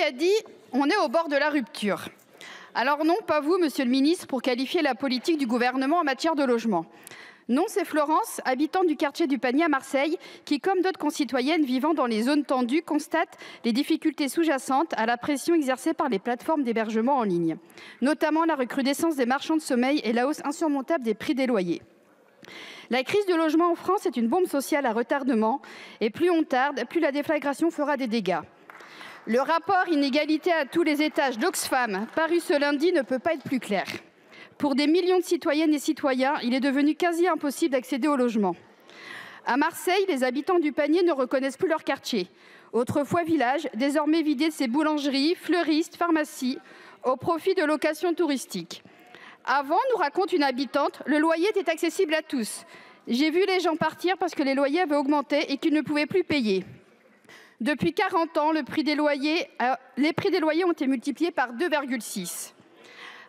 a dit « on est au bord de la rupture ». Alors non, pas vous, monsieur le ministre, pour qualifier la politique du gouvernement en matière de logement. Non, c'est Florence, habitante du quartier du Panier à Marseille, qui, comme d'autres concitoyennes vivant dans les zones tendues, constate les difficultés sous-jacentes à la pression exercée par les plateformes d'hébergement en ligne, notamment la recrudescence des marchands de sommeil et la hausse insurmontable des prix des loyers. La crise du logement en France est une bombe sociale à retardement, et plus on tarde, plus la déflagration fera des dégâts. Le rapport Inégalité à tous les étages d'Oxfam, paru ce lundi, ne peut pas être plus clair. Pour des millions de citoyennes et citoyens, il est devenu quasi impossible d'accéder au logement. À Marseille, les habitants du Panier ne reconnaissent plus leur quartier. Autrefois village, désormais vidé de ses boulangeries, fleuristes, pharmacies, au profit de locations touristiques. Avant, nous raconte une habitante, le loyer était accessible à tous. J'ai vu les gens partir parce que les loyers avaient augmenté et qu'ils ne pouvaient plus payer. Depuis 40 ans, les prix des loyers ont été multipliés par 2,6.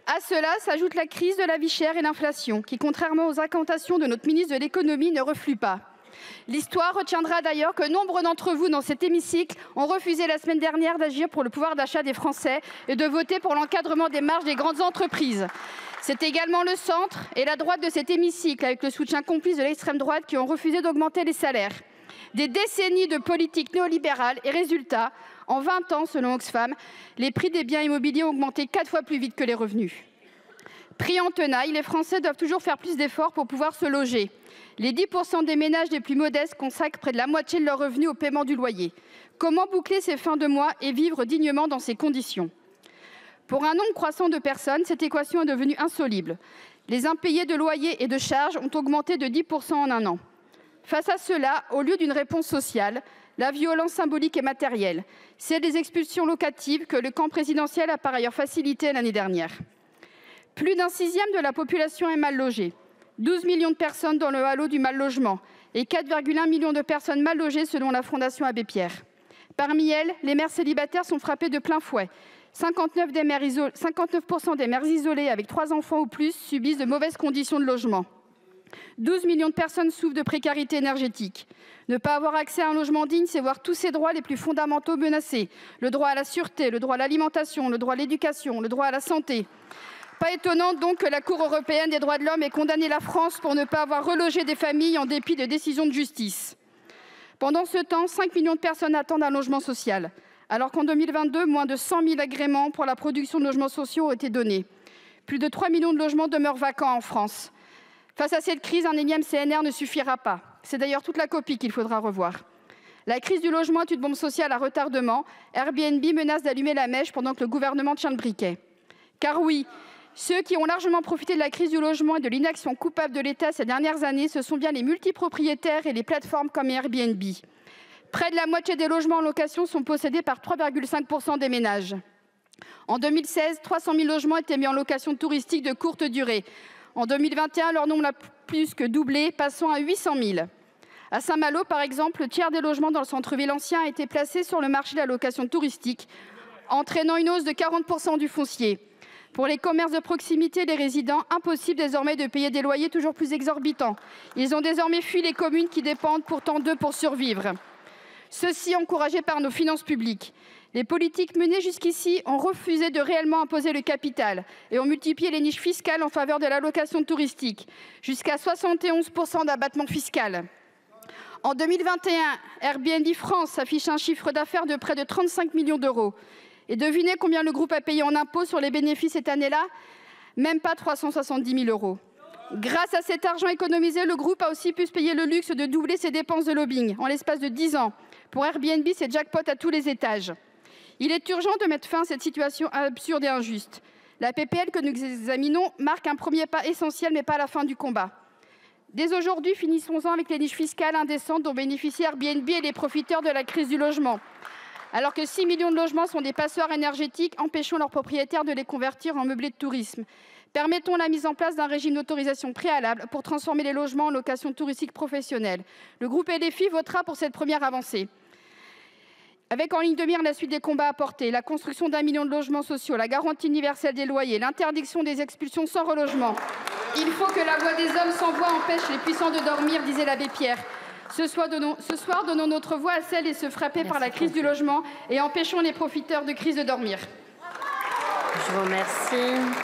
À cela s'ajoute la crise de la vie chère et l'inflation, qui, contrairement aux incantations de notre ministre de l'économie, ne reflue pas. L'histoire retiendra d'ailleurs que nombre d'entre vous dans cet hémicycle ont refusé la semaine dernière d'agir pour le pouvoir d'achat des Français et de voter pour l'encadrement des marges des grandes entreprises. C'est également le centre et la droite de cet hémicycle, avec le soutien complice de l'extrême droite, qui ont refusé d'augmenter les salaires. Des décennies de politique néolibérale et résultat, en 20 ans, selon Oxfam, les prix des biens immobiliers ont augmenté 4 fois plus vite que les revenus. Pris en tenaille, les Français doivent toujours faire plus d'efforts pour pouvoir se loger. Les 10% des ménages les plus modestes consacrent près de la moitié de leurs revenus au paiement du loyer. Comment boucler ces fins de mois et vivre dignement dans ces conditions? Pour un nombre croissant de personnes, cette équation est devenue insoluble. Les impayés de loyers et de charges ont augmenté de 10% en un an. Face à cela, au lieu d'une réponse sociale, la violence symbolique et matérielle, c'est des expulsions locatives que le camp présidentiel a par ailleurs facilitées l'année dernière. Plus d'un sixième de la population est mal logée, 12 millions de personnes dans le halo du mal-logement et 4,1 millions de personnes mal logées selon la Fondation Abbé Pierre. Parmi elles, les mères célibataires sont frappées de plein fouet. 59% des mères isolées avec 3 enfants ou plus subissent de mauvaises conditions de logement. 12 millions de personnes souffrent de précarité énergétique. Ne pas avoir accès à un logement digne, c'est voir tous ses droits les plus fondamentaux menacés. Le droit à la sûreté, le droit à l'alimentation, le droit à l'éducation, le droit à la santé. Pas étonnant donc que la Cour européenne des droits de l'homme ait condamné la France pour ne pas avoir relogé des familles en dépit de décisions de justice. Pendant ce temps, 5 millions de personnes attendent un logement social, alors qu'en 2022, moins de 100 000 agréments pour la production de logements sociaux ont été donnés. Plus de 3 millions de logements demeurent vacants en France. Face à cette crise, un énième CNR ne suffira pas. C'est d'ailleurs toute la copie qu'il faudra revoir. La crise du logement est une bombe sociale à retardement. Airbnb menace d'allumer la mèche pendant que le gouvernement tient le briquet. Car oui, ceux qui ont largement profité de la crise du logement et de l'inaction coupable de l'État ces dernières années, ce sont bien les multipropriétaires et les plateformes comme Airbnb. Près de la moitié des logements en location sont possédés par 3,5% des ménages. En 2016, 300 000 logements étaient mis en location touristique de courte durée. En 2021, leur nombre a plus que doublé, passant à 800 000. À Saint-Malo, par exemple, le tiers des logements dans le centre-ville ancien a été placé sur le marché de la location touristique, entraînant une hausse de 40% du foncier. Pour les commerces de proximité, les résidents, impossible désormais de payer des loyers toujours plus exorbitants. Ils ont désormais fui les communes qui dépendent pourtant d'eux pour survivre. Ceci encouragé par nos finances publiques. Les politiques menées jusqu'ici ont refusé de réellement imposer le capital et ont multiplié les niches fiscales en faveur de la location touristique, jusqu'à 71% d'abattement fiscal. En 2021, Airbnb France affiche un chiffre d'affaires de près de 35 millions d'euros. Et devinez combien le groupe a payé en impôts sur les bénéfices cette année-là? Même pas 370 000 euros. Grâce à cet argent économisé, le groupe a aussi pu se payer le luxe de doubler ses dépenses de lobbying en l'espace de 10 ans. Pour Airbnb, c'est jackpot à tous les étages. Il est urgent de mettre fin à cette situation absurde et injuste. La PPL que nous examinons marque un premier pas essentiel, mais pas la fin du combat. Dès aujourd'hui, finissons-en avec les niches fiscales indécentes dont bénéficient Airbnb et les profiteurs de la crise du logement. Alors que 6 millions de logements sont des passoires énergétiques, empêchons leurs propriétaires de les convertir en meublés de tourisme. Permettons la mise en place d'un régime d'autorisation préalable pour transformer les logements en location touristique professionnelle. Le groupe LFI votera pour cette première avancée. Avec en ligne de mire la suite des combats à porter, la construction d'1 million de logements sociaux, la garantie universelle des loyers, l'interdiction des expulsions sans relogement. Il faut que la voix des hommes sans voix empêche les puissants de dormir, disait l'abbé Pierre. Ce soir, donnons notre voix à celles et ceux frappés par la crise du logement et empêchons les profiteurs de crise de dormir. Je vous remercie.